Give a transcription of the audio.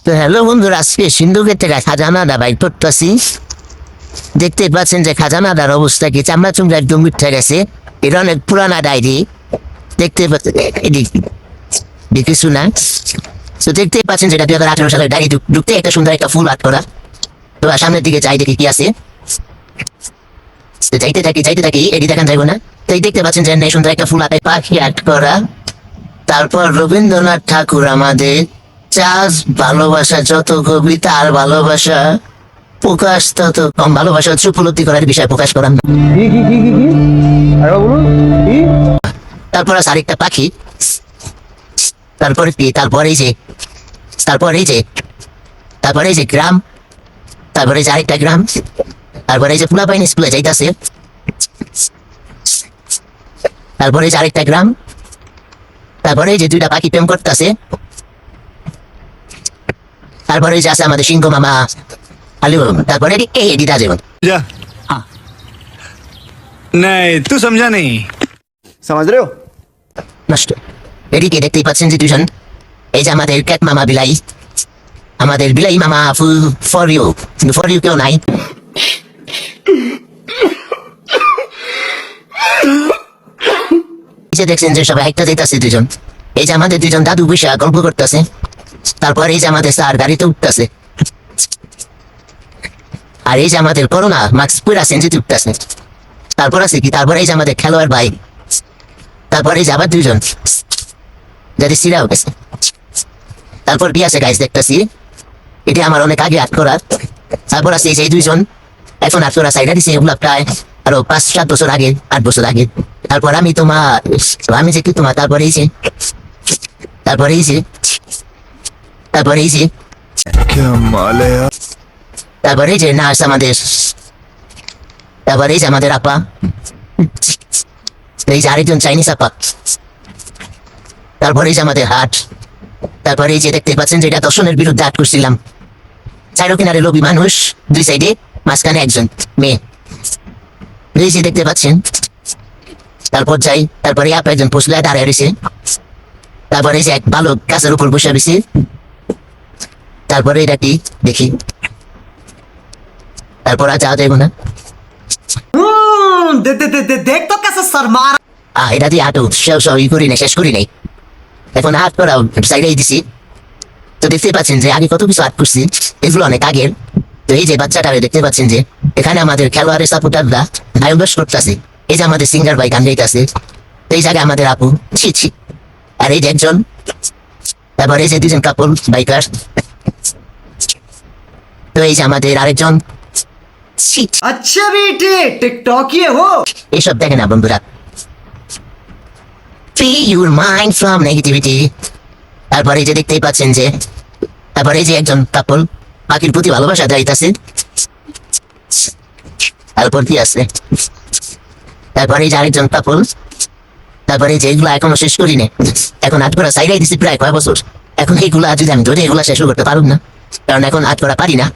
তো হ্যালো বন্ধুরা, আজকে সিন্ধুকের থেকে খাজানাদা বাইর করতেছি। দেখতে পাচ্ছেন যে খাজানাদার অবস্থা কি, চামড়া চুমড়া একদম উঠে গেছে। এটা অনেক পুরানা ডায়েরি, দেখতে পাচ্ছেন কিছু না। তো দেখতে পাচ্ছেন যেটা 2018 সালের ডায়েরি। ঢুকতে একটা সুন্দর একটা ফুল আর্ট করা। তো সামনের দিকে যাই, দেখি কি আছে। যাইতে থাকি এটি দেখান যাইব না। তো দেখতে পাচ্ছেন যে সুন্দর একটা ফুল আর্টে পাখি আর্ট করা। তারপর রবীন্দ্রনাথ ঠাকুর আমাদের চাষ ভালোবাসা যত গভীর তার ভালোবাসা প্রকাশ তত কম, ভালোবাসা হচ্ছে উপলব্ধি করার বিষয় প্রকাশ করার না। তারপর আছে আরেকটা পাখি। তারপরে কি, তারপরে এই যে গ্রাম। তারপরে যে আরেকটা গ্রাম। তারপরে এই যে পোলা পাইনি স্কুলে যাইতাছে। তারপরে যে আরেকটা গ্রাম। তারপরে এই যে দুইটা পাখি প্রেম করতেছে। তারপরে যে আছে আমাদের সিংহ মামা আলু। তারপরে এই দিদা জীবন नहीं तू समझा नहीं। समझ रहे हो? নষ্ট। এদিকে দেখতেই পাচ্ছেন যে দুজন, এই যে আমাদের ক্যাট মামা বিলাই, আমাদের বিলাই মামা ফুল ফর ইউ, কিন্তু ফর ইউ কেউ নাই। এই যে দেখছেন যে সবাই একটা যেতেছে দুজন, এই যে আমাদের দুজন দাদু বৈশা গল্প করতেছে। তারপর এই যে আমাদের স্যার গাড়িতে উঠতেছে। আর এই যে আমাদের করোনা মাস্ক পরে সেন্সিটিভ উঠতেছে। তারপর আছে কি, তারপর এই যে আমাদের খেলোয়াড় ভাই। তারপরে এই যে আবার দুজন যাদের সিরাও গেছে। তারপর কি আছে গাইস দেখতেছি, এটি আমার অনেক আগে আট করার। তারপর আছে এই যে দুইজন এখন আট করা সাইডা দিছে, এগুলো প্রায় আরো 5-7 বছর আগে, 8 বছর আগে। তারপর আমি যে কি তোমার, তারপরে এই যে তারপরে এই যে নার্স আমাদের। তারপরে এই যে আমাদের আপা, এই যে আরেকজন চাইনিজ আপা। তারপরে এই যে আমাদের হাট। তারপরে এই যে দেখতে পাচ্ছেন যে এটা দর্শনের বিরুদ্ধে আট করছিলাম। চাইরো কিনারে লোভী মানুষ, দুই সাইডে, মাঝখানে একজন মেয়ে, এই যে দেখতে পাচ্ছেন। তারপর যাই, তারপরে আপা একজন পুষলায় দাঁড়িয়ে রয়েছে। তারপরে এই যে এক ভালো গাছের উপর বসে রয়েছে। তারপরে এটা কি দেখি, তারপর আর যাওয়া যাইব না। देख तो कैसे सर मार। এটা দিয়ে হাঁটু ই করি নাই, শেষ করি নাই। এখন হাট করা সাইডেই দিছি। তো দেখতে পাচ্ছেন যে আগে কত কিছু হাট করছি, এগুলো অনেক আগের। তো এই যে বাচ্চাটা দেখতে পাচ্ছেন যে এখানে আমাদের খেলোয়াড়ের সাপোর্টাররা আয়োগস করতেছে। এই যে আমাদের সিঙ্গার ভাই গান গাইতেছে। তো এই জায়গায় আমাদের আপু ছি। আর এই যে একজন, তারপরে এই যে দুজন কাপল বাইকার। তো এই যে আমাদের আরেকজন ছি। अच्छा बेटे टिकटॉक ये हो। এইসব দেখে না বন্ধুরা। Free your mind from negativity. তারপরে এই যে দেখতেই পাচ্ছেন যে, তারপরে এই যে একজন কাপল পাখির প্রতি ভালোবাসা যাইতাছে। তারপর কি আছে, তারপরে এই যে আরেকজন কাপল। তারপরে এই যে এগুলো এখনো শেষ করি না, এখন আট করা সাইডাই দিচ্ছি প্রায় কয় বছর। এখন এইগুলা যদি আমি ধরে এগুলা শেষ করতে পারব না, কারণ এখন আট করা পারি না।